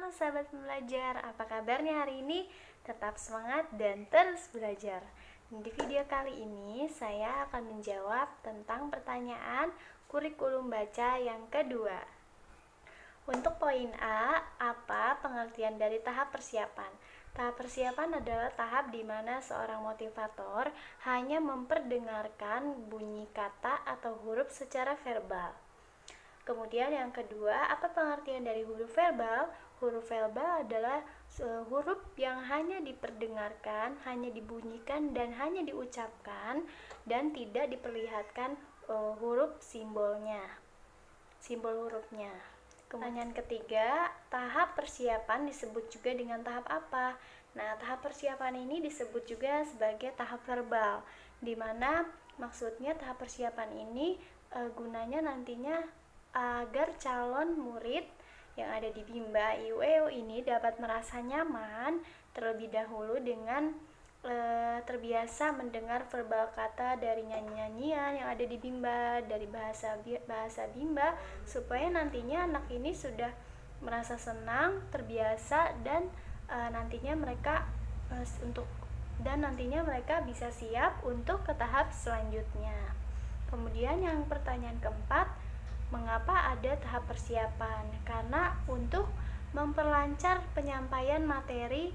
Halo sahabat pembelajar, apa kabarnya hari ini? Tetap semangat dan terus belajar. Di video kali ini saya akan menjawab tentang pertanyaan kurikulum baca yang kedua. Untuk poin A, apa pengertian dari tahap persiapan? Tahap persiapan adalah tahap di mana seorang motivator hanya memperdengarkan bunyi kata atau huruf secara verbal. Kemudian yang kedua, apa pengertian dari huruf verbal? Huruf verbal adalah huruf yang hanya diperdengarkan, hanya dibunyikan, dan hanya diucapkan, dan tidak diperlihatkan huruf simbolnya, simbol hurufnya. Pertanyaan ketiga, tahap persiapan disebut juga dengan tahap apa? Nah, tahap persiapan ini disebut juga sebagai tahap verbal, di mana maksudnya tahap persiapan ini gunanya nantinya agar calon murid yang ada di Bimba IUEO ini dapat merasa nyaman terlebih dahulu dengan terbiasa mendengar verbal kata dari nyanyian yang ada di Bimba, dari bahasa Bimba, supaya nantinya anak ini sudah merasa senang, terbiasa, dan nantinya mereka bisa siap untuk ke tahap selanjutnya. Kemudian yang pertanyaan keempat, mengapa ada tahap persiapan? Karena untuk memperlancar penyampaian materi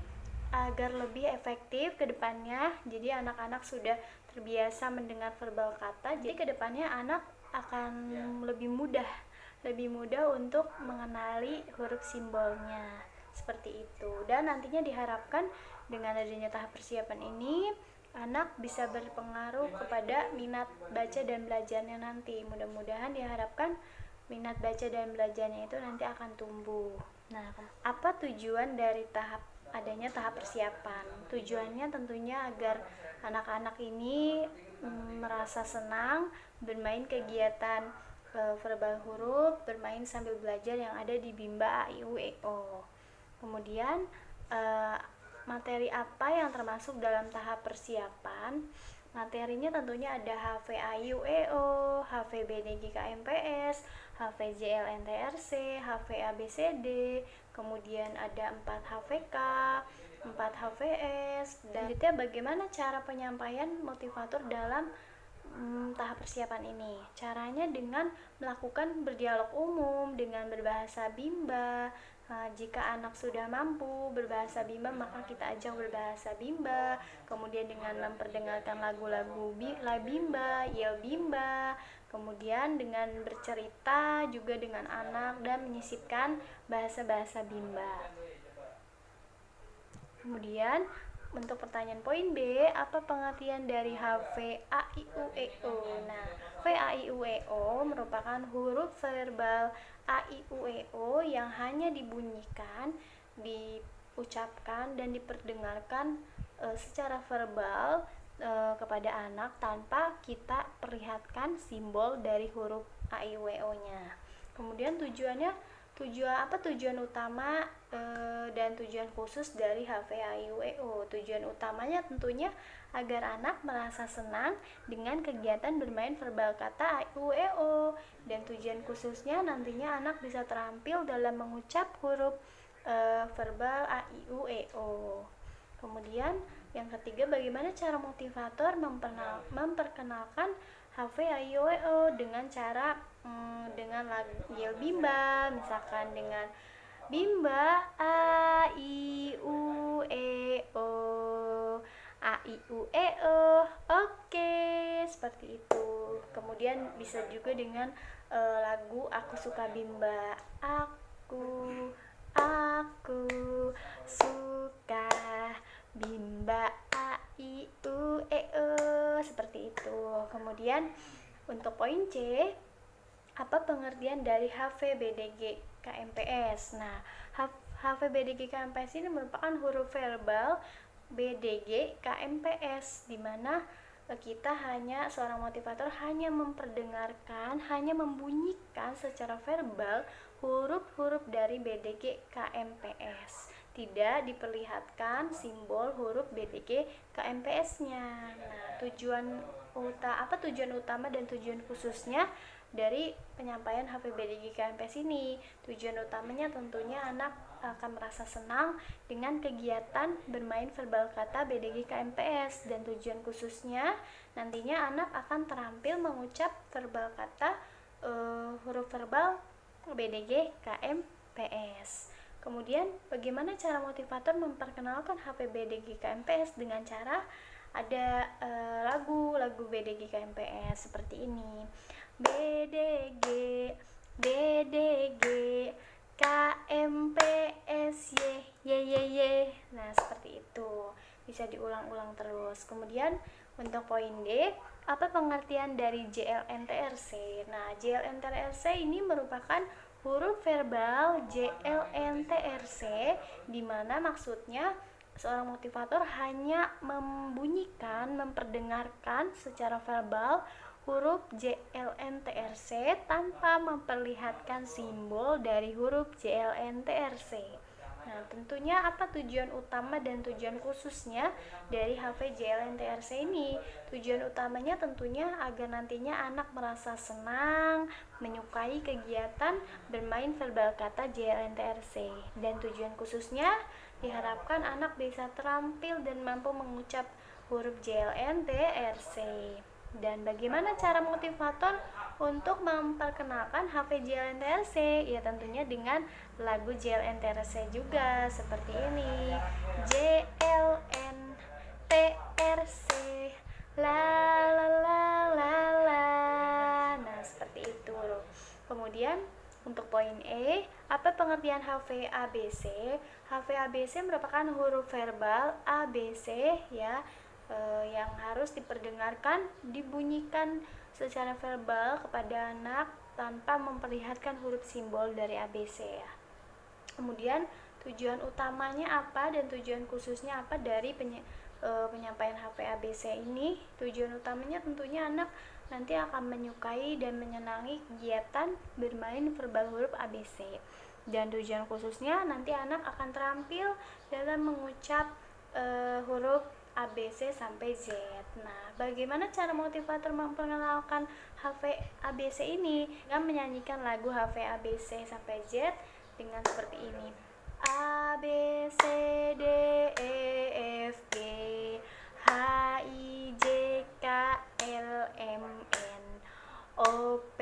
agar lebih efektif ke depannya. Jadi anak-anak sudah terbiasa mendengar verbal kata, jadi ke depannya anak akan lebih mudah untuk mengenali huruf simbolnya. Seperti itu. Dan nantinya diharapkan dengan adanya tahap persiapan ini anak bisa berpengaruh kepada minat baca dan belajarnya nanti. Mudah-mudahan diharapkan minat baca dan belajarnya itu nanti akan tumbuh. Nah, apa tujuan dari adanya tahap persiapan? Tujuannya tentunya agar anak-anak ini merasa senang bermain kegiatan verbal huruf, bermain sambil belajar yang ada di Bimba IUEO. Kemudian materi apa yang termasuk dalam tahap persiapan? Materinya tentunya ada HVA-IUEO, HVBDG KMPS, HVJLNTRC, HVABCD, kemudian ada 4 HVK, 4 HVS, dan selanjutnya bagaimana cara penyampaian motivator dalam tahap persiapan ini? Caranya dengan melakukan berdialog umum dengan berbahasa Bimba. Jika anak sudah mampu berbahasa Bimba, maka kita ajak berbahasa Bimba. Kemudian dengan memperdengarkan lagu-lagu Bimba, Yel Bimba. Kemudian dengan bercerita juga dengan anak dan menyisipkan bahasa-bahasa Bimba. Kemudian untuk pertanyaan poin B, apa pengertian dari HVAIUEO? Nah, VAIUEO merupakan huruf verbal AIUEO yang hanya dibunyikan, diucapkan, dan diperdengarkan secara verbal kepada anak tanpa kita perlihatkan simbol dari huruf AIUEO-nya. Kemudian tujuan utama dan tujuan khusus dari HVAIUEO. Tujuan utamanya tentunya agar anak merasa senang dengan kegiatan bermain verbal kata AIUEO, dan tujuan khususnya nantinya anak bisa terampil dalam mengucap huruf verbal AIUEO. Kemudian yang ketiga, bagaimana cara motivator memperkenalkan HVAIUEO dengan cara dengan lagu Yel Bimba, misalkan dengan Bimba A I U E O, A I U E O. Oke, seperti itu. Kemudian bisa juga dengan lagu Aku Suka Bimba. Aku suka Bimba A I U E O, seperti itu. Kemudian untuk poin C, apa pengertian dari HVBDG KMPS? Nah, HVBDG KMPS ini merupakan huruf verbal BDG KMPS, di mana seorang motivator hanya memperdengarkan, hanya membunyikan secara verbal huruf-huruf dari BDG KMPS. Tidak diperlihatkan simbol huruf BDG KMPS-nya. Nah, tujuan utama dan tujuan khususnya dari penyampaian HPBDG KMPS ini. Tujuan utamanya tentunya anak akan merasa senang dengan kegiatan bermain verbal kata BDG KMPS, dan tujuan khususnya nantinya anak akan terampil mengucap verbal kata huruf verbal BDG KMPS. Kemudian bagaimana cara motivator memperkenalkan HPBDG KMPS? Dengan cara ada lagu BDG KMPS seperti ini. BDG BDG KMPS ye. Nah, seperti itu. Bisa diulang-ulang terus. Kemudian untuk poin D, apa pengertian dari JLNTRC? Nah, JLNTRC ini merupakan huruf verbal JLNTRC, di mana maksudnya seorang motivator hanya memperdengarkan secara verbal huruf JLNTRC tanpa memperlihatkan simbol dari huruf JLNTRC. Nah, tentunya apa tujuan utama dan tujuan khususnya dari HV JLNTRC ini? Tujuan utamanya tentunya agar nantinya anak merasa senang, menyukai kegiatan bermain verbal kata JLNTRC. Dan tujuan khususnya diharapkan anak bisa terampil dan mampu mengucap huruf JLNTRC. Dan bagaimana cara motivator untuk memperkenalkan HV JLNTRC? Ya, tentunya dengan lagu JLNTRC juga, seperti ini. JLNTRC la la la la la. Nah, seperti itu. Kemudian untuk poin E, apa pengertian HV ABC? HV ABC merupakan huruf verbal ABC ya, yang harus diperdengarkan, dibunyikan secara verbal kepada anak tanpa memperlihatkan huruf simbol dari ABC ya. Kemudian tujuan utamanya apa dan tujuan khususnya apa dari penyampaian HPABC ini? Tujuan utamanya tentunya anak nanti akan menyukai dan menyenangi kegiatan bermain verbal huruf ABC. Dan tujuan khususnya nanti anak akan terampil dalam mengucap huruf ABC sampai Z. Nah, bagaimana cara motivator memperkenalkan HVABC ini? Dengan menyanyikan lagu HVABC sampai Z dengan seperti ini. A B C D E F G H I J K L M N O P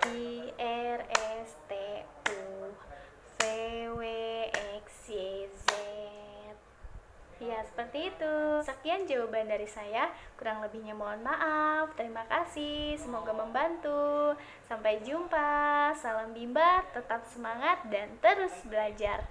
Q R S T U V W X Y Z. Ya, seperti itu. Sekian jawaban dari saya. Kurang lebihnya mohon maaf. Terima kasih. Semoga membantu. Sampai jumpa. Salam Bimba, tetap semangat dan terus belajar.